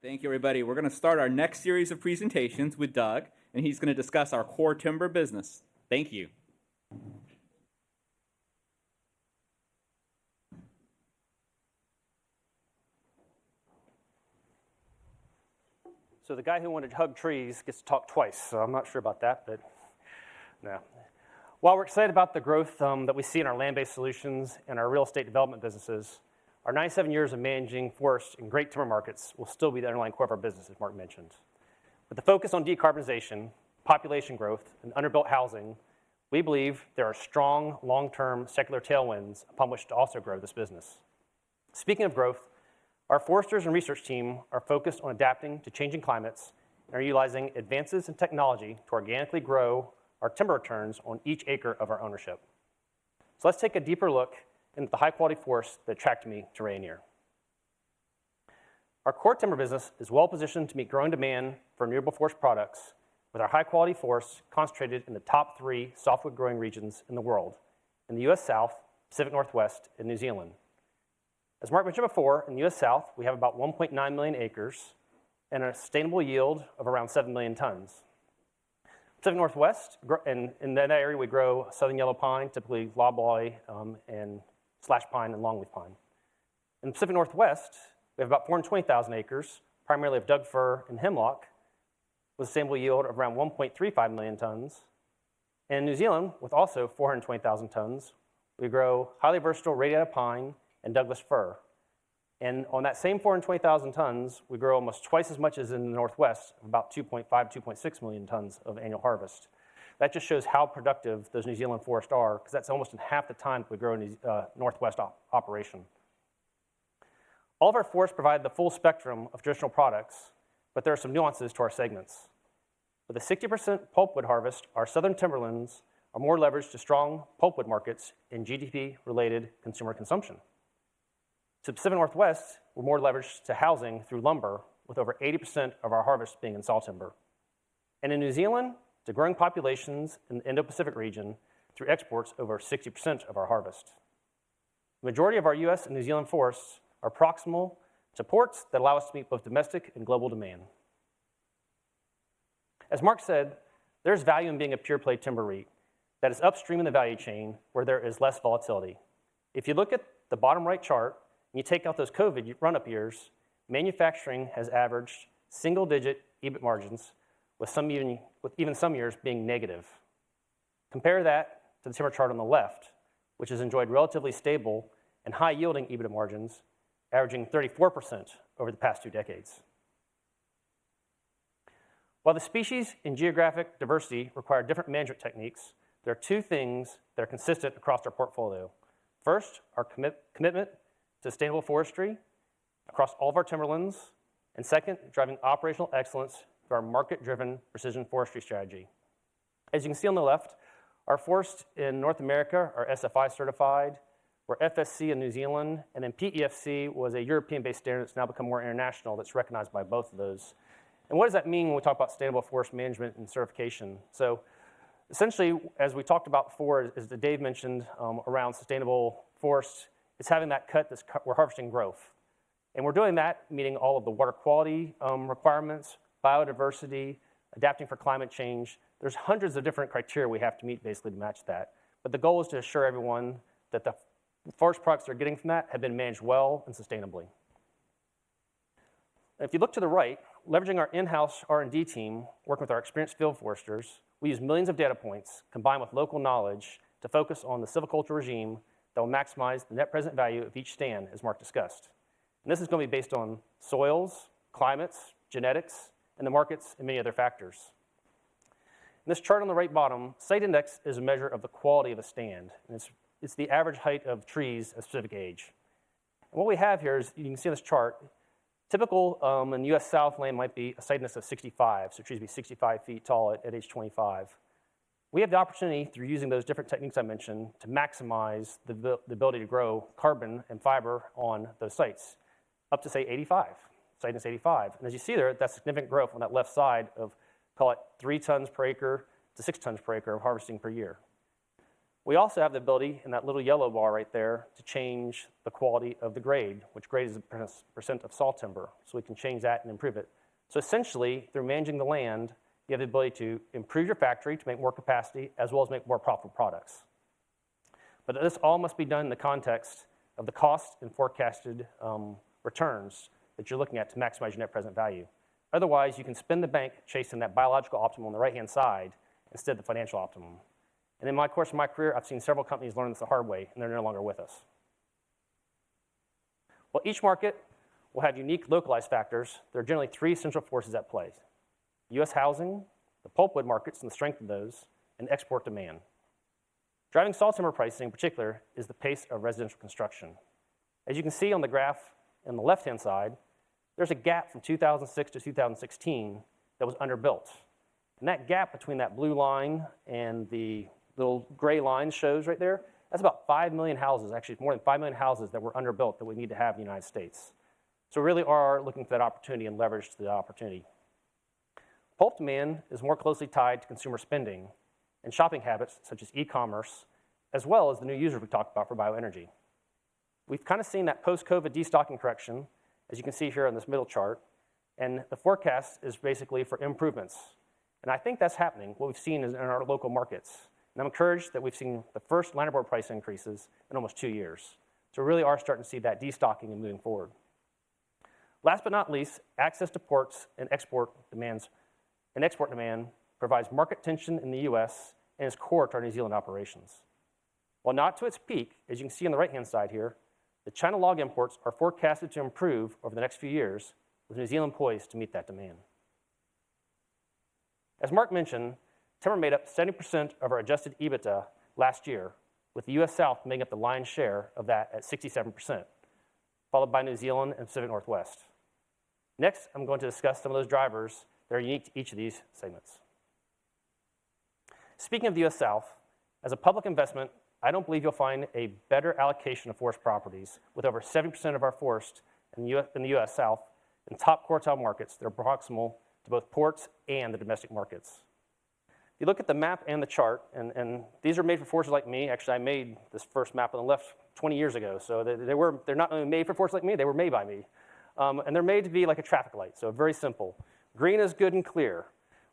Thank you, everybody. We're going to start our next series of presentations with Doug, and he's going to discuss our core timber business. Thank you. So the guy who wanted to hug trees gets to talk twice, so I'm not sure about that, but no. While we're excited about the growth that we see in our land-based solutions and our real estate development businesses, our 97 years of managing forests in great timber markets will still be the underlying core of our business, as Mark mentioned. With the focus on decarbonization, population growth, and underbuilt housing, we believe there are strong, long-term secular tailwinds upon which to also grow this business. Speaking of growth, our foresters and research team are focused on adapting to changing climates and are utilizing advances in technology to organically grow our timber returns on each acre of our ownership. So let's take a deeper look into the high-quality forests that attracted me to Rayonier. Our core timber business is well-positioned to meet growing demand for renewable forest products with our high-quality forests concentrated in the top 3 softwood-growing regions in the world, in the U.S. South, Pacific Northwest, and New Zealand. As Mark mentioned before, in the U.S. South, we have about 1.9 million acres and a sustainable yield of around 7 million tons. Pacific Northwest, and in that area we grow southern yellow pine, typically loblolly, and slash pine and longleaf pine. In the Pacific Northwest, we have about 420,000 acres, primarily of Doug fir and hemlock, with a sustainable yield of around 1.35 million tons. And in New Zealand, with also 420,000 tons, we grow highly versatile radiata pine and Douglas fir. And on that same 420,000 tons, we grow almost twice as much as in the Northwest, about 2.6 million tons of annual harvest. That just shows how productive those New Zealand forests are, because that's almost in half the time we grow in the Northwest operation. All of our forests provide the full spectrum of traditional products, but there are some nuances to our segments. With a 60% pulpwood harvest, our southern timberlands are more leveraged to strong pulpwood markets in GDP-related consumer consumption. To the Pacific Northwest, we're more leveraged to housing through lumber, with over 80% of our harvest being in saw timber. And in New Zealand, to growing populations in the Indo-Pacific region through exports over 60% of our harvest. The majority of our U.S. and New Zealand forests are proximal to ports that allow us to meet both domestic and global demand. As Mark said, there's value in being a pure-play timber REIT that is upstream in the value chain where there is less volatility. If you look at the bottom right chart, and you take out those COVID run-up years, manufacturing has averaged single-digit EBIT margins, with even some years being negative. Compare that to the timber chart on the left, which has enjoyed relatively stable and high-yielding EBIT margins, averaging 34% over the past 2 decades. While the species and geographic diversity require different management techniques, there are 2 things that are consistent across our portfolio. First, our commitment to sustainable forestry across all of our timberlands, and second, driving operational excellence through our market-driven precision forestry strategy. As you can see on the left, our forests in North America are SFI certified, we're FSC in New Zealand, and then PEFC was a European-based standard that's now become more international that's recognized by both of those. And what does that mean when we talk about sustainable forest management and certification? So essentially, as we talked about before, as Dave mentioned, around sustainable forests, it's having that cut we're harvesting growth. And we're doing that meeting all of the water quality requirements, biodiversity, adapting for climate change. There's hundreds of different criteria we have to meet basically to match that. But the goal is to assure everyone that the forest products they're getting from that have been managed well and sustainably. And if you look to the right, leveraging our in-house R&D team, working with our experienced field foresters, we use millions of data points combined with local knowledge to focus on the silviculture regime that will maximize the net present value of each stand, as Mark discussed. And this is going to be based on soils, climates, genetics, and the markets, and many other factors. In this chart on the right bottom, site index is a measure of the quality of a stand, and it's the average height of trees at a specific age. And what we have here is, you can see on this chart, typical in U.S. South land might be a site index of 65, so trees be 65 feet tall at age 25. We have the opportunity, through using those different techniques I mentioned, to maximize the ability to grow carbon and fiber on those sites, up to, say, 85, site index 85. And as you see there, that's significant growth on that left side of, call it 3 tons per acre to 6 tons per acre of harvesting per year. We also have the ability in that little yellow bar right there to change the quality of the grade, which grade is the percent of saw timber. So we can change that and improve it. So essentially, through managing the land, you have the ability to improve your factory to make more capacity as well as make more profitable products. But this all must be done in the context of the cost and forecasted returns that you're looking at to maximize your net present value. Otherwise, you can spend the bank chasing that biological optimum on the right-hand side instead of the financial optimum. And in my course of my career, I've seen several companies learn this the hard way, and they're no longer with us. Well, each market will have unique localized factors. There are generally three central forces at play: U.S. housing, the pulpwood markets and the strength of those, and export demand. Driving saw timber pricing in particular is the pace of residential construction. As you can see on the graph on the left-hand side, there's a gap from 2006 to 2016 that was underbuilt. And that gap between that blue line and the little gray line shows right there, that's about 5 million houses, actually more than 5 million houses that were underbuilt that we need to have in the United States. So we really are looking for that opportunity and leverage to the opportunity. Pulp demand is more closely tied to consumer spending and shopping habits such as e-commerce, as well as the new users we talked about for bioenergy. We've kind of seen that post-COVID destocking correction, as you can see here on this middle chart, and the forecast is basically for improvements. And I think that's happening. What we've seen is in our local markets. And I'm encouraged that we've seen the first linerboard price increases in almost 2 years. So we really are starting to see that destocking and moving forward. Last but not least, access to ports and export demand provides market tension in the US and is core to our New Zealand operations. While not to its peak, as you can see on the right-hand side here, the China log imports are forecasted to improve over the next few years, with New Zealand poised to meet that demand. As Mark mentioned, timber made up 70% of our adjusted EBITDA last year, with the US South making up the lion's share of that at 67%, followed by New Zealand and Pacific Northwest. Next, I'm going to discuss some of those drivers that are unique to each of these segments. Speaking of the US South, as a public investment, I don't believe you'll find a better allocation of forest properties, with over 70% of our forest in the US South in top quartile markets that are proximal to both ports and the domestic markets. If you look at the map and the chart, and these are made for foresters like me. Actually, I made this first map on the left 20 years ago, so they're not only made for foresters like me, they were made by me. And they're made to be like a traffic light, so very simple. Green is good and clear.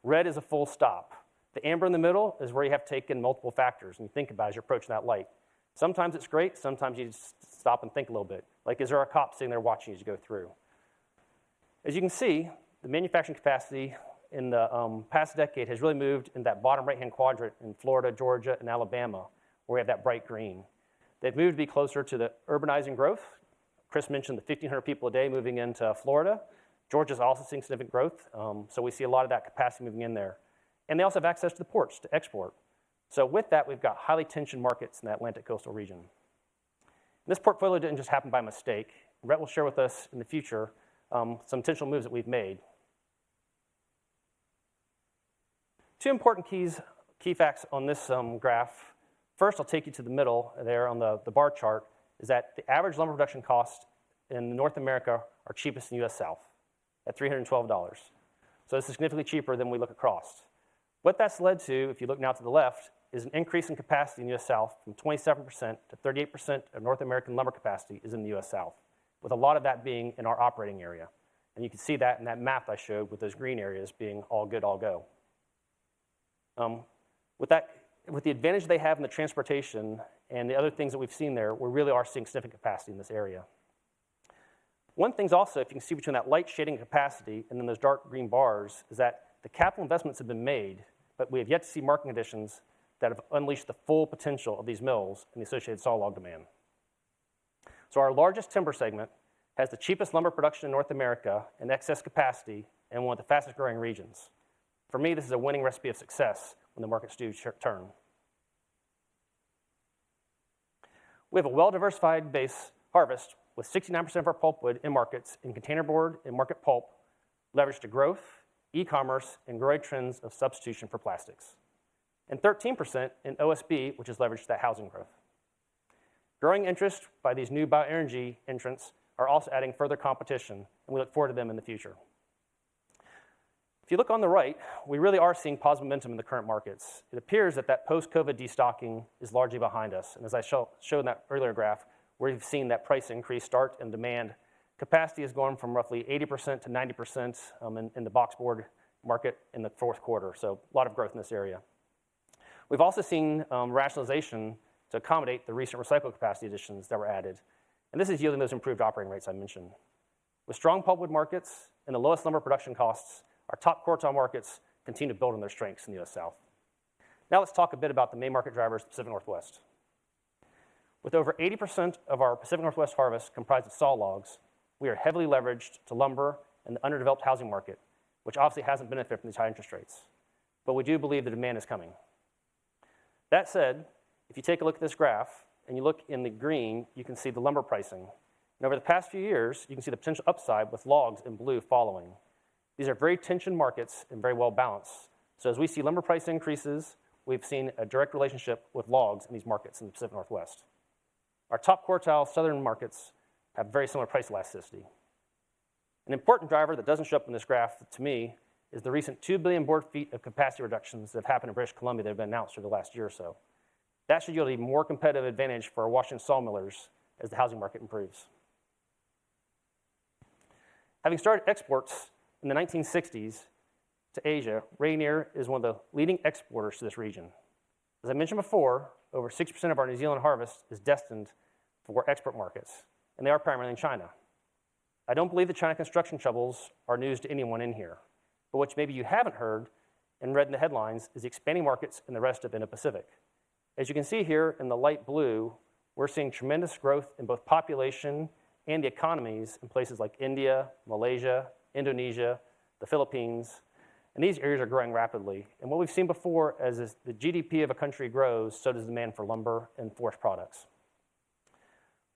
Red is a full stop. The amber in the middle is where you have taken multiple factors and you think about as you're approaching that light. Sometimes it's great, sometimes you just stop and think a little bit. Like, is there a cop sitting there watching as you go through? As you can see, the manufacturing capacity in the past decade has really moved in that bottom right-hand quadrant in Florida, Georgia, and Alabama, where we have that bright green. They've moved to be closer to the urbanizing growth. Chris mentioned the 1,500 people a day moving into Florida. Georgia's also seeing significant growth, so we see a lot of that capacity moving in there. And they also have access to the ports to export. So with that, we've got highly tensioned markets in that Atlantic coastal region. And this portfolio didn't just happen by mistake. Rhett will share with us in the future some intentional moves that we've made. Two important key facts on this graph. First, I'll take you to the middle there on the bar chart, is that the average lumber production cost in North America are cheapest in the US South at $312. So this is significantly cheaper than we look across. What that's led to, if you look now to the left, is an increase in capacity in the US South from 27% to 38% of North American lumber capacity is in the US South, with a lot of that being in our operating area. And you can see that in that map I showed with those green areas being all good, all go. With the advantage they have in the transportation and the other things that we've seen there, we really are seeing significant capacity in this area. One thing's also, if you can see between that light shading capacity and then those dark green bars, is that the capital investments have been made, but we have yet to see market conditions that have unleashed the full potential of these mills and the associated sawlog demand. So our largest timber segment has the cheapest lumber production in North America and excess capacity and one of the fastest growing regions. For me, this is a winning recipe of success when the markets do turn. We have a well-diversified base harvest with 69% of our pulpwood in markets in containerboard and market pulp leveraged to growth, e-commerce, and growing trends of substitution for plastics, and 13% in OSB, which is leveraged to that housing growth. Growing interest by these new bioenergy entrants are also adding further competition, and we look forward to them in the future. If you look on the right, we really are seeing positive momentum in the current markets. It appears that post-COVID destocking is largely behind us. And as I showed in that earlier graph, we've seen that price increase start and demand. Capacity has gone from roughly 80% to 90% in the boxboard market in the fourth quarter. So a lot of growth in this area. We've also seen rationalization to accommodate the recent recycled capacity additions that were added. And this is yielding those improved operating rates I mentioned. With strong pulpwood markets and the lowest lumber production costs, our top quartile markets continue to build on their strengths in the U.S. South. Now let's talk a bit about the main market drivers of the Pacific Northwest. With over 80% of our Pacific Northwest harvest comprised of saw logs, we are heavily leveraged to lumber and the underdeveloped housing market, which obviously hasn't benefited from these high interest rates. But we do believe the demand is coming. That said, if you take a look at this graph and you look in the green, you can see the lumber pricing. And over the past few years, you can see the potential upside with logs in blue following. These are very tensioned markets and very well balanced. So as we see lumber price increases, we've seen a direct relationship with logs in these markets in the Pacific Northwest. Our top quartile southern markets have very similar price elasticity. An important driver that doesn't show up in this graph to me is the recent 2 billion board feet of capacity reductions that have happened in British Columbia that have been announced over the last year or so. That should yield a more competitive advantage for our Washington sawmillers as the housing market improves. Having started exports in the 1960s to Asia, Rayonier is one of the leading exporters to this region. As I mentioned before, over 60% of our New Zealand harvest is destined for export markets, and they are primarily in China. I don't believe the China construction troubles are news to anyone in here, but what maybe you haven't heard and read in the headlines is the expanding markets in the rest of Indo-Pacific. As you can see here in the light blue, we're seeing tremendous growth in both population and the economies in places like India, Malaysia, Indonesia, the Philippines, and these areas are growing rapidly. And what we've seen before is as the GDP of a country grows, so does demand for lumber and forest products.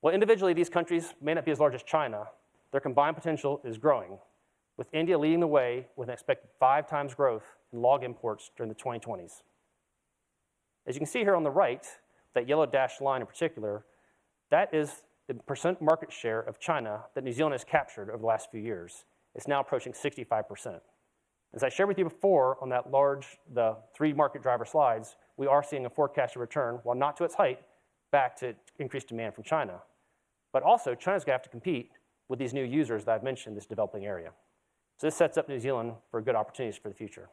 While individually these countries may not be as large as China, their combined potential is growing, with India leading the way with an expected 5 times growth in log imports during the 2020s. As you can see here on the right, that yellow dashed line in particular, that is the percent market share of China that New Zealand has captured over the last few years. It's now approaching 65%. As I shared with you before on the 3 market driver slides, we are seeing a forecasted return, while not to its height, back to increased demand from China. But also, China's going to have to compete with these new users that I've mentioned in this developing area. So this sets up New Zealand for good opportunities for the future.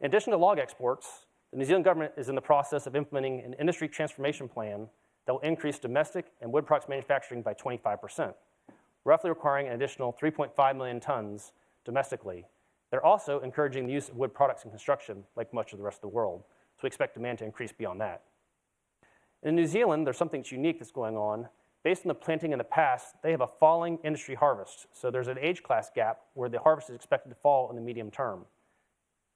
In addition to log exports, the New Zealand government is in the process of implementing an industry transformation plan that will increase domestic and wood products manufacturing by 25%, roughly requiring an additional 3.5 million tons domestically. They're also encouraging the use of wood products in construction, like much of the rest of the world. So we expect demand to increase beyond that. In New Zealand, there's something that's unique that's going on. Based on the planting in the past, they have a falling industry harvest. So there's an age class gap where the harvest is expected to fall in the medium term.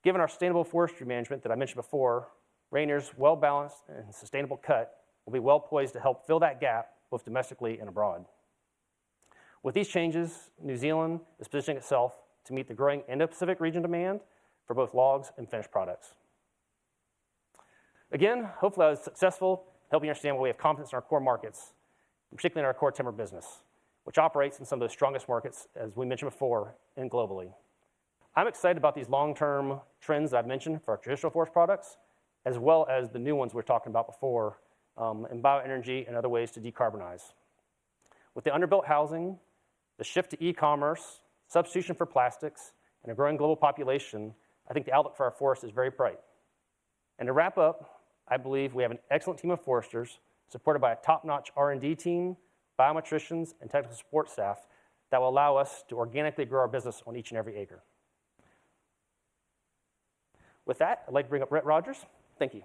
Given our sustainable forestry management that I mentioned before, Rayonier's well-balanced and sustainable cut will be well poised to help fill that gap both domestically and abroad. With these changes, New Zealand is positioning itself to meet the growing Indo-Pacific region demand for both logs and finished products. Again, hopefully I was successful helping you understand why we have confidence in our core markets, particularly in our core timber business, which operates in some of those strongest markets, as we mentioned before, and globally. I'm excited about these long-term trends that I've mentioned for our traditional forest products, as well as the new ones we were talking about before, in bioenergy and other ways to decarbonize. With the underbuilt housing, the shift to e-commerce, substitution for plastics, and a growing global population, I think the outlook for our forest is very bright. And to wrap up, I believe we have an excellent team of foresters supported by a top-notch R&D team, biometricians, and technical support staff that will allow us to organically grow our business on each and every acre. With that, I'd like to bring up Rhett Rogers. Thank you.